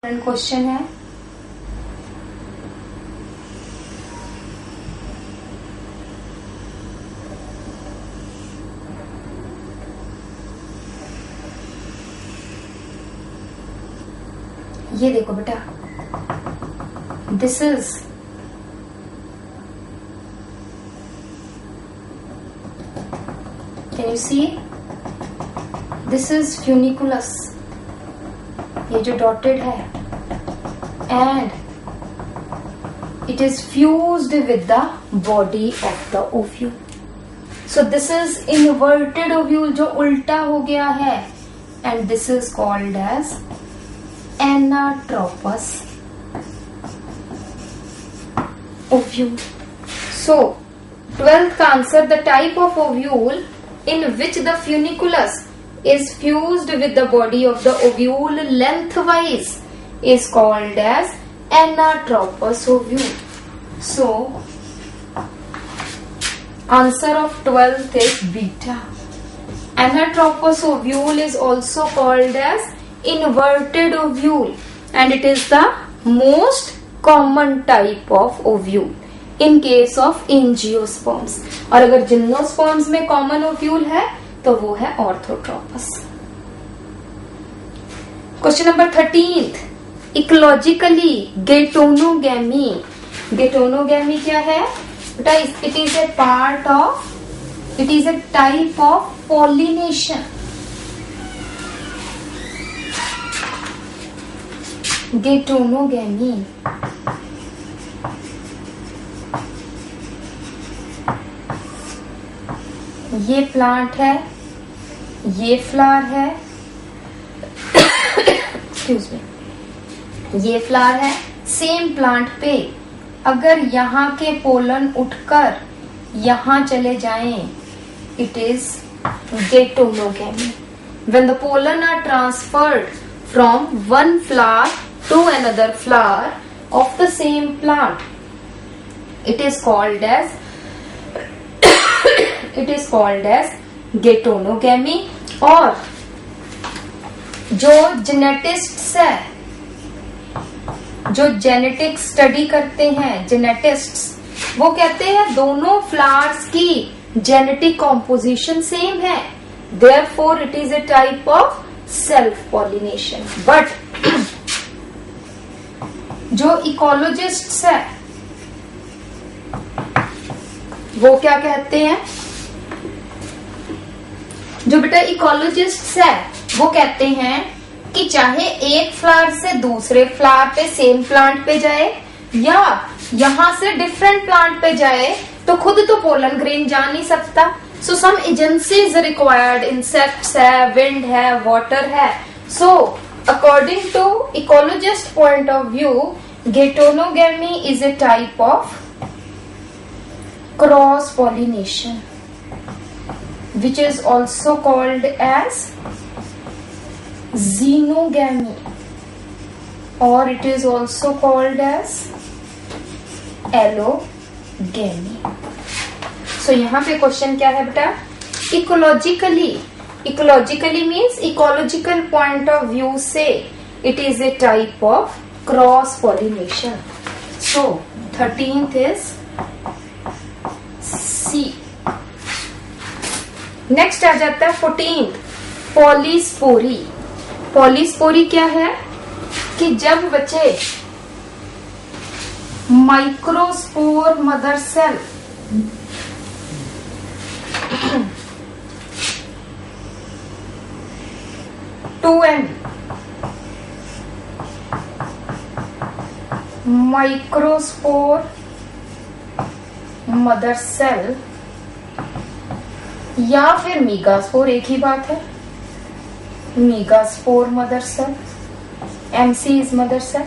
Question है ये देखो बेटा, this is can you see, this is funiculus, ये जो डॉटेड है, and it is fused with the body of the ovule. So this is inverted ovule, जो उल्टा हो गया है, and this is called as anatropous ovule. So 12th का answer, the type of ovule in which the funiculus is fused with the body of the ovule lengthwise is called as anatropous ovule. So answer of 12th is beta. Anatropous ovule is also called as inverted ovule and it is the most common type of ovule in case of angiosperms. और अगर gymnosperms में common ovule है तो वो है orthotropous. Question number 13th, ecologically gatonogamy. Gatonogamy क्या है बेटा? It is a part of, it is a type of pollination. गेटोनोगैमी ये प्लांट है, ये फ्लावर है, एक्सक्यूज मी, ये फ्लावर है. सेम प्लांट पे अगर यहाँ के पोलन उठकर यहाँ चले जाएं, it is geitonogamy. When the pollen are transferred from one flower to another flower of the same plant, it is called as it is called as gatonogamy. और जो जेनेटिस्ट्स है, जो जेनेटिक स्टडी करते हैं, जेनेटिस्ट्स, वो कहते हैं दोनों फ्लावर्स की जेनेटिक कॉम्पोजिशन सेम है, therefore it is a type of self pollination. But जो इकोलॉजिस्ट्स है वो क्या कहते हैं, जो बेटा इकोलॉजिस्ट्स है वो कहते हैं कि चाहे एक फ्लावर से दूसरे फ्लावर पे, सेम प्लांट पे जाए, या यहां से डिफरेंट प्लांट पे जाए, तो खुद तो पोलन ग्रेन जा नहीं सकता. So some agencies required, insects है, wind है, water है. So according to ecologist point of view, gatonogamy is a type of cross pollination, which is also called as xenogamy, or it is also called as allogamy. तो यहाँ पे question क्या है बेटा? Ecologically, ecologically means ecological point of view से it is a type of cross pollination. So 13th is C. Next आ जाता है 14th, पॉलीस्पोरी. पॉलीस्पोरी क्या है कि जब बचे microspore mother cell to an microspore mother cell या फिर मीगास्पोर, एक ही बात है, megaspore mother cell, MC is mother cell.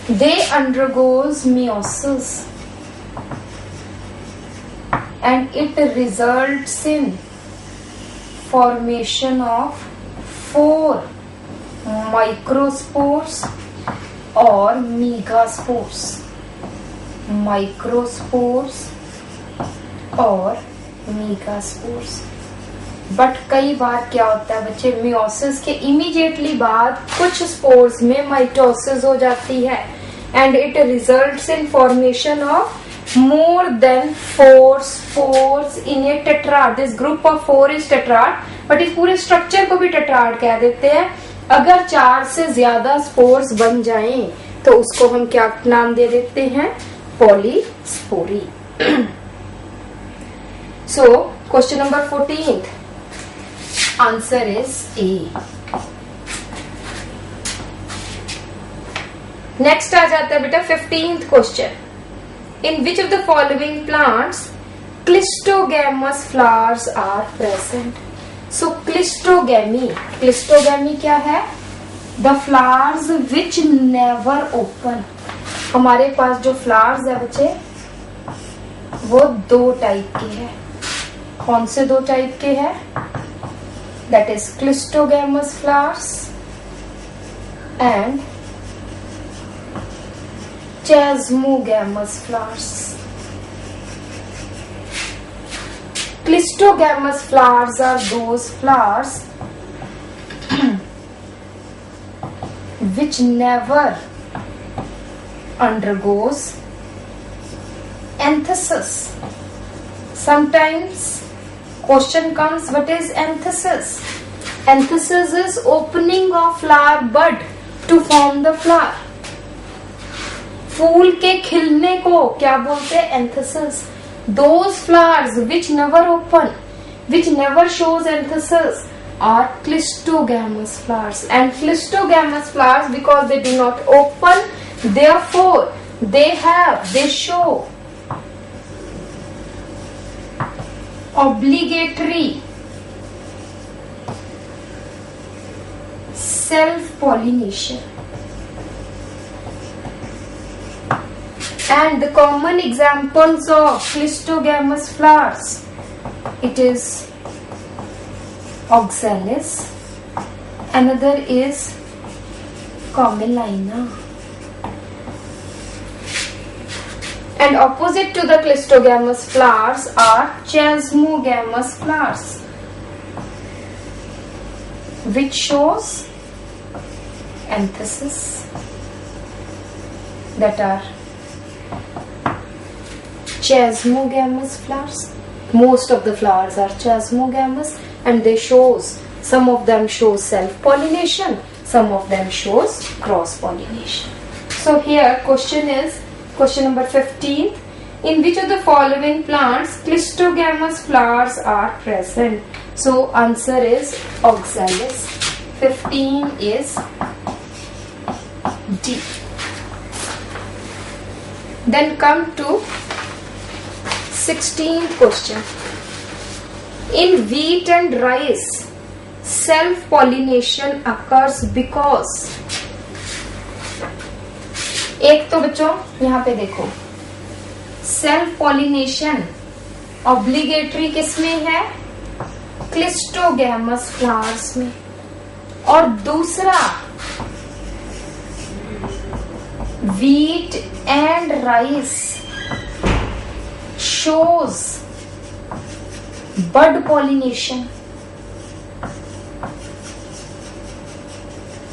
They undergoes meiosis and it results in formation of 4 microspores or megaspores. Microspores or megaspores. But कई बार क्या होता है बच्चे, मियोसिस के इमीडिएटली बाद कुछ स्पोर्स में माइटोसिस हो जाती है and it results in formation of more than four spores in a tetrad. This group of 4 is tetrad, but इस पूरे स्ट्रक्चर को भी टेट्राड कह देते हैं. अगर 4 से ज्यादा स्पोर्स बन जाएं तो उसको हम क्या नाम दे देते हैं, polyspory. So question number 14th answer is A. Next आ जाता है बेटा 15th question. In which of the following plants clistogamous flowers are present? So clistogamy क्या है? The flowers which never open. हमारे पास जो flowers है बच्चे वो 2 टाइप के हैं. कौन से 2 टाइप के हैं? That is clistogamous flowers and chasmogamous flowers. Clistogamous flowers are those flowers which never undergoes anthesis. Sometimes question comes, what is anthesis? Anthesis is opening of flower bud to form the flower. फूल के खिलने को क्या बोलते हैं, antithesis. Those flowers which never open, which never shows anthesis are clistogamous flowers. And clistogamous flowers, because they do not open, therefore they show obligatory self-pollination. And the common examples of clistogamous flowers, it is oxalis, another is commelina. And opposite to the clistogamous flowers are chasmogamous flowers, which shows anthesis, that are chasmogamous flowers. Most of the flowers are chasmogamous and they shows, some of them show self-pollination, some of them shows cross-pollination. So here question is, question number 15. In which of the following plants clistogamous flowers are present? So answer is oxalis. 15 is D. Then come to 16th question. In wheat and rice, self-pollination occurs because. एक तो बच्चों यहाँ पे देखो, self-pollination obligatory किसमें है, clistogamous flowers में, और दूसरा wheat and rice shows bud pollination.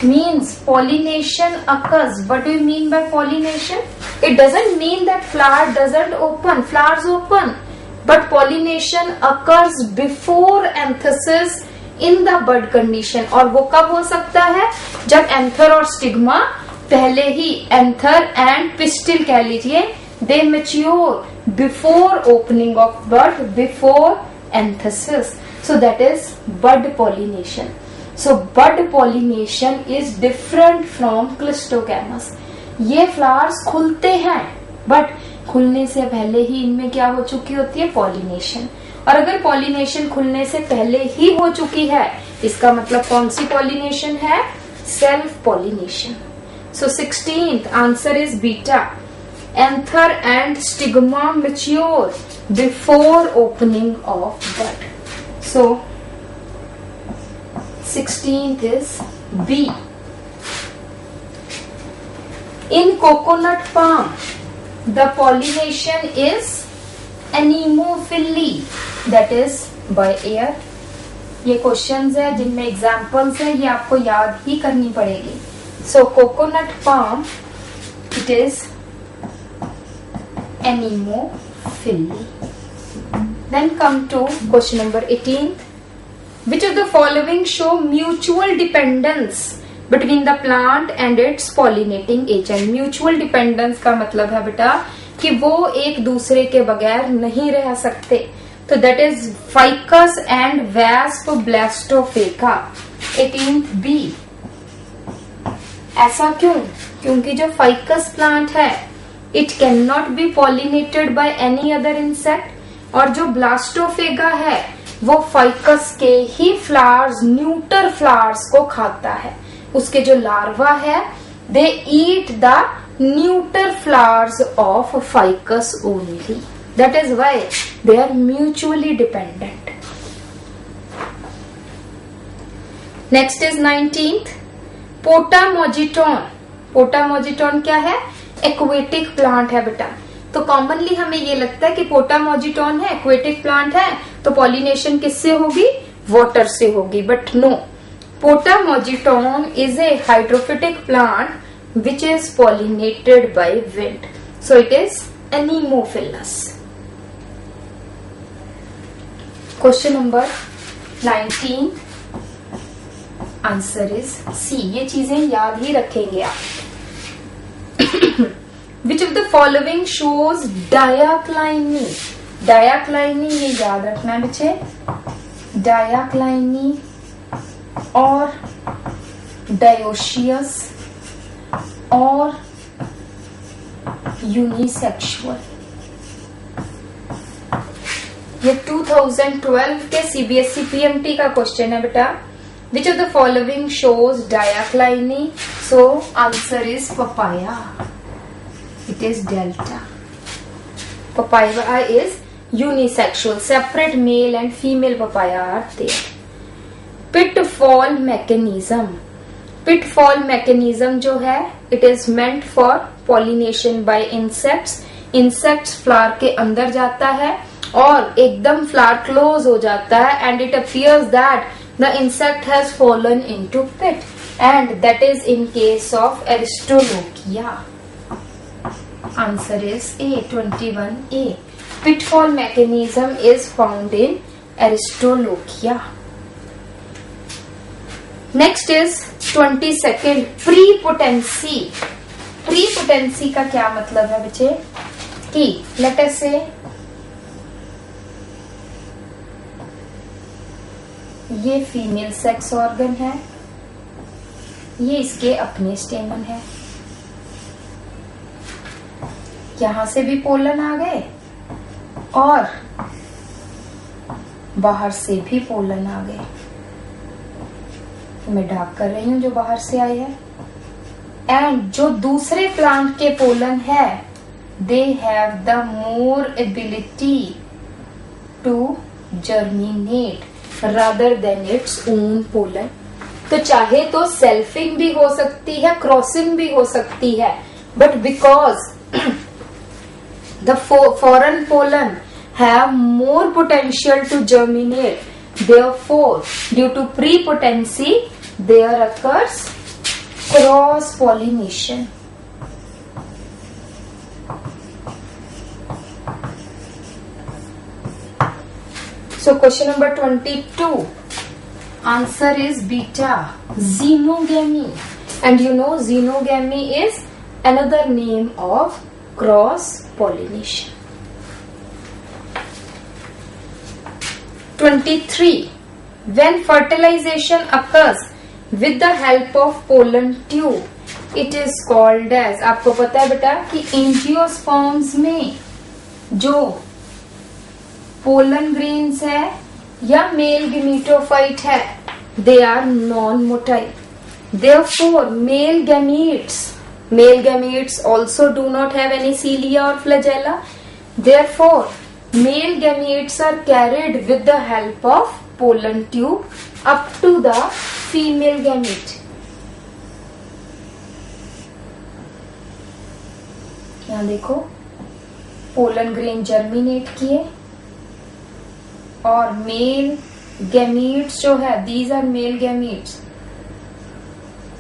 Means pollination occurs. What do you mean by pollination? It doesn't mean that flower doesn't open. Flowers open, but pollination occurs before anthesis in the bud condition. और वो कब हो सकता है, जब anther और stigma पहले ही, anther and pistil कह लीजिए, they mature before opening of bud, before anthesis. So that is bud pollination. So bud pollination is different from clistogamous. ये flowers खुलते हैं, but खुलने से पहले ही इनमें क्या हो चुकी होती है, pollination. और अगर pollination खुलने से पहले ही हो चुकी है, इसका मतलब कौन सी pollination है, self pollination. So 16th answer is beta. Anther and stigma mature before opening of bud. So 16th is B. In coconut palm, the pollination is anemophily, that is by air. ये questions है जिनमें examples है, ये आपको याद ही करनी पड़ेगी. सो coconut palm, it is anemophily. Then come to question number 18. Which of the following show mutual dependence between the plant and its pollinating agent? Mutual dependence का मतलब है बेटा कि वो एक दूसरे के बगैर नहीं रह सकते. तो that is ficus and wasp blastophaga. 18th B. ऐसा क्यों? क्योंकि जो फाइकस प्लांट है it can not be pollinated by any other insect, और जो ब्लास्टोफेगा है वो फाइकस के ही फ्लावर्स, न्यूटर फ्लावर्स को खाता है. उसके जो लार्वा है they eat the neuter flowers of ficus only. That is why they are mutually dependent. Next is 19th. Potamogeton. Potamogeton क्या है? एक्वेटिक प्लांट है बेटा. तो कॉमनली हमें ये लगता है कि पोटामोजिटोन है, एक्वेटिक प्लांट है, तो पॉलिनेशन किससे होगी? वाटर से होगी. But no, Potamogeton is a hydrophytic plant which is pollinated by wind. So it is anemophilous. Question number 19, answer is C. ये चीजें याद ही रखेंगे आप. Which of the following shows diacliny? Diacliny ये याद रखना है बच्चे. Diacliny और dioecious और unisexual. ये 2012 के CBSE PMT का क्वेश्चन है बेटा. Which of the following shows diacliny? So answer is papaya. It is delta. Papaya is unisexual. Separate male and female papaya are there. Pitfall mechanism. Pitfall mechanism जो है it is meant for pollination by insects. Insects flower के अंदर जाता है और एकदम flower close हो जाता है and it appears that the insect has fallen into pit, and that is in case of Aristolochia. Answer is A, 21A. Pitfall mechanism is found in Aristolochia. Next is 22nd, prepotency. Prepotency का क्या मतलब है बच्चे? कि let us say ये female sex organ है, ये इसके अपने स्टेमन है, यहां से भी पोलन आ गए और बाहर से भी पोलन आ गए. मैं डार्क कर रही हूं जो बाहर से आई है. एंड जो दूसरे प्लांट के पोलन है they have the more ability to germinate rather than its own pollen. तो चाहे तो सेल्फिंग भी हो सकती है, क्रॉसिंग भी हो सकती है, but because the foreign pollen have more potential to germinate, therefore due to prepotency there occurs cross pollination. So question number 22, answer is beta, xenogamy. And you know xenogamy is another name of cross pollination. 23, when fertilization occurs with the help of pollen tube, it is called as, आपको पता है बेटा कि angiosperms में जो pollen grains है या mail gametophyte है they are non-motile. Therefore male gametes also do not have any cilia or flagella. Therefore male gametes are carried with the help of pollen tube up to the female gamete. यहाँ देखो pollen grain germinate किए और mail gametes जो है, these are male gametes.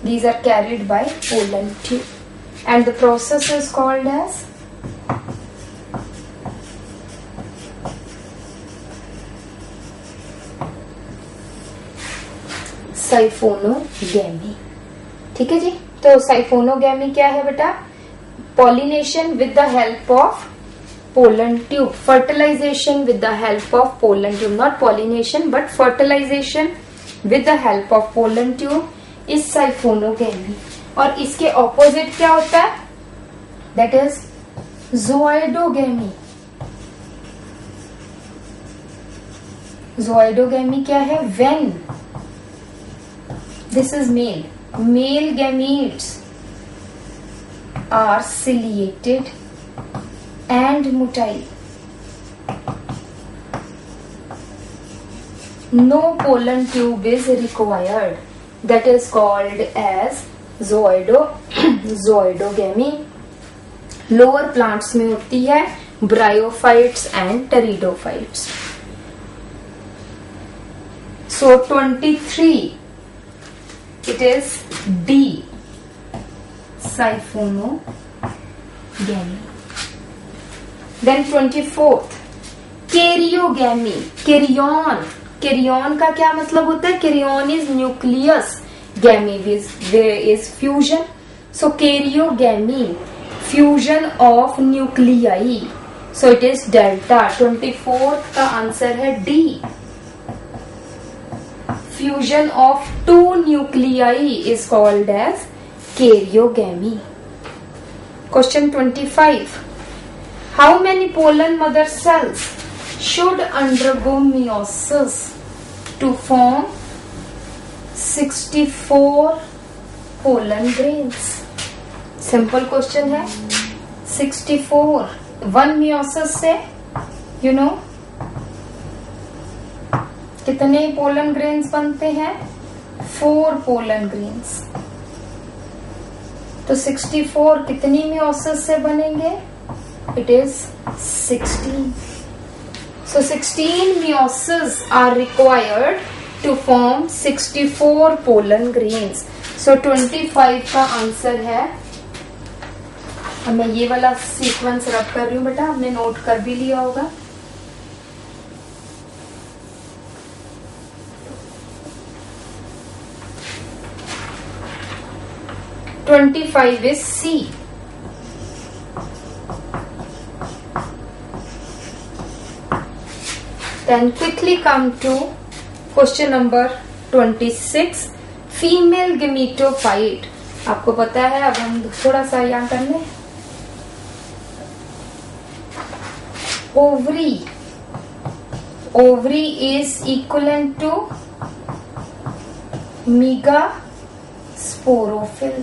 These are carried by pollen tube, and the process is called as साइफोनोगैमी. ठीक है जी. तो साइफोनोगैमी क्या है बेटा? Pollination with the help of pollen tube, fertilization with the help of pollen tube, not pollination but fertilization with the help of pollen tube is siphonogamy. और इसके opposite क्या होता है? That is ज़ोइडोगैमी. ज़ोइडोगैमी क्या है? When this is male gametes are ciliated and motile. No pollen tube is required. That is called as zoidogamy. Lower plants में होती है bryophytes and pteridophytes. So 23. It is D, siphonogamy. Then 24th, karyogamy. Karyon. Karyon का क्या मतलब होता है? Karyon is nucleus. Gamy is fusion. So karyogamy, fusion of nuclei. So it is delta. 24th का answer है D. Fusion of two nuclei is called as karyogamy. Question 25. How many pollen mother cells should undergo meiosis to form 64 pollen grains? Simple question है. 64. One meiosis से you know कितने pollen grains बनते हैं? 4 pollen grains. तो 64 कितनी meiosis से बनेंगे? It is 16. So 16 meiosis are required to form 64 pollen grains. So 25 का आंसर है. अब मैं ये वाला सीक्वेंस रब कर रही हूँ बेटा, आपने नोट कर भी लिया होगा. 25 is C. Then quickly come to question number 26. Female gametophyte. आपको पता है, अब हम थोड़ा सा यहाँ कर लें. Ovary is equivalent to megasporophyll.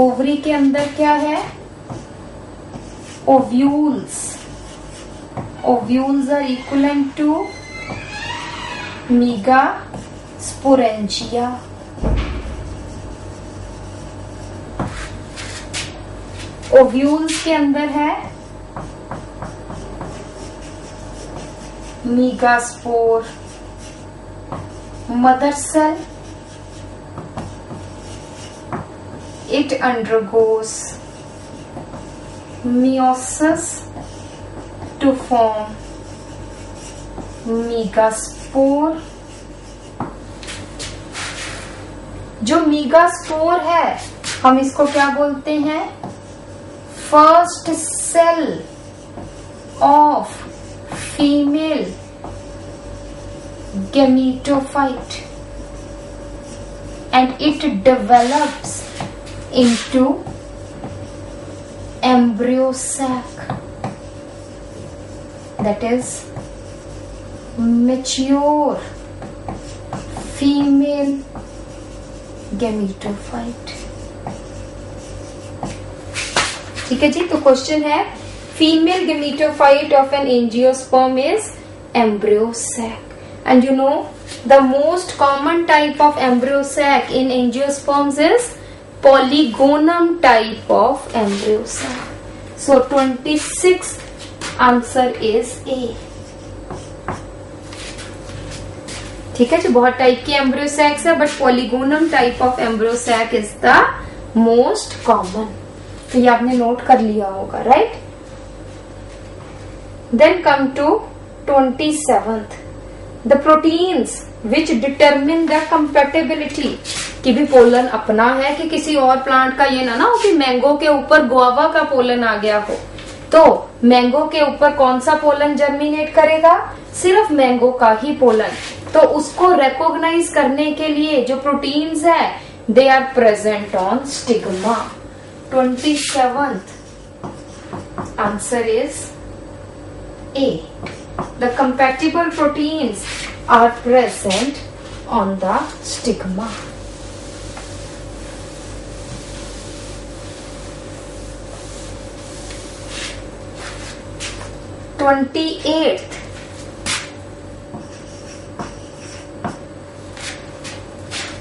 Ovary के अंदर क्या है? Ovules. Ovules are equivalent to megasporangia. Ovules के अंदर है megaspore. Mother cell, it undergoes meiosis to form megaspore. जो megaspore है हम इसको क्या बोलते हैं? First cell of female gametophyte, and it develops into embryo sac, that is mature female gametophyte. ठीक है जी. तो क्वेश्चन है female gametophyte of an angiosperm is embryo sac. And you know the most common type of embryo sac in angiosperms is polygonum type of embryo sac. So 26 answer is A. ठीक है जी, बहुत type की embryo sacs है, but polygonal type of embryo sac is the most common. तो ये आपने note कर लिया होगा, right. Then come to 27th, the proteins which determine the compatibility. कि भी पोलन अपना है कि किसी और प्लांट का, ये ना हो कि मैंगो के ऊपर गुआवा का पोलन आ गया हो, तो मैंगो के ऊपर कौन सा पोलन जर्मिनेट करेगा, सिर्फ मैंगो का ही पोलन। तो उसको रिकॉग्नाइज करने के लिए जो प्रोटीन्स है, they are present on stigma. 27th answer is A, the compatible proteins are present on the stigma. Twenty-eighth,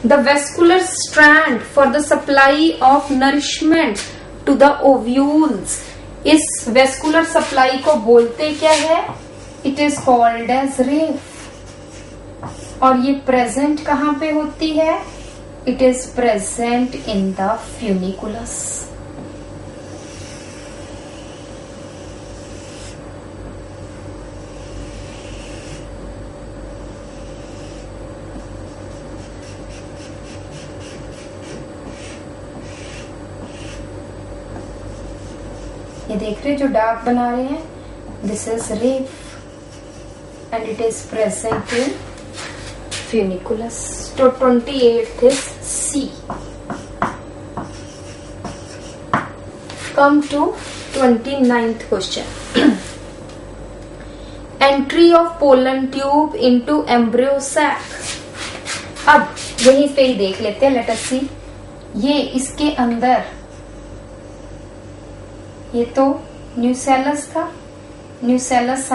the vascular strand for the supply of nourishment to the ovules। इस vascular supply को बोलते क्या है, it is called as रेफ। और ये present कहाँ पे होती है, it is present in the funiculus। ये देख रहे जो डार्क बना रहे हैं, this is raphe and it is present in funiculus. तो 28th is C. Come to 29th question, entry of pollen tube into embryo sac. अब यहीं पे ही देख लेते हैं, लेट अस सी। ये इसके अंदर, ये तो न्यूसेलस था, न्यूसेलस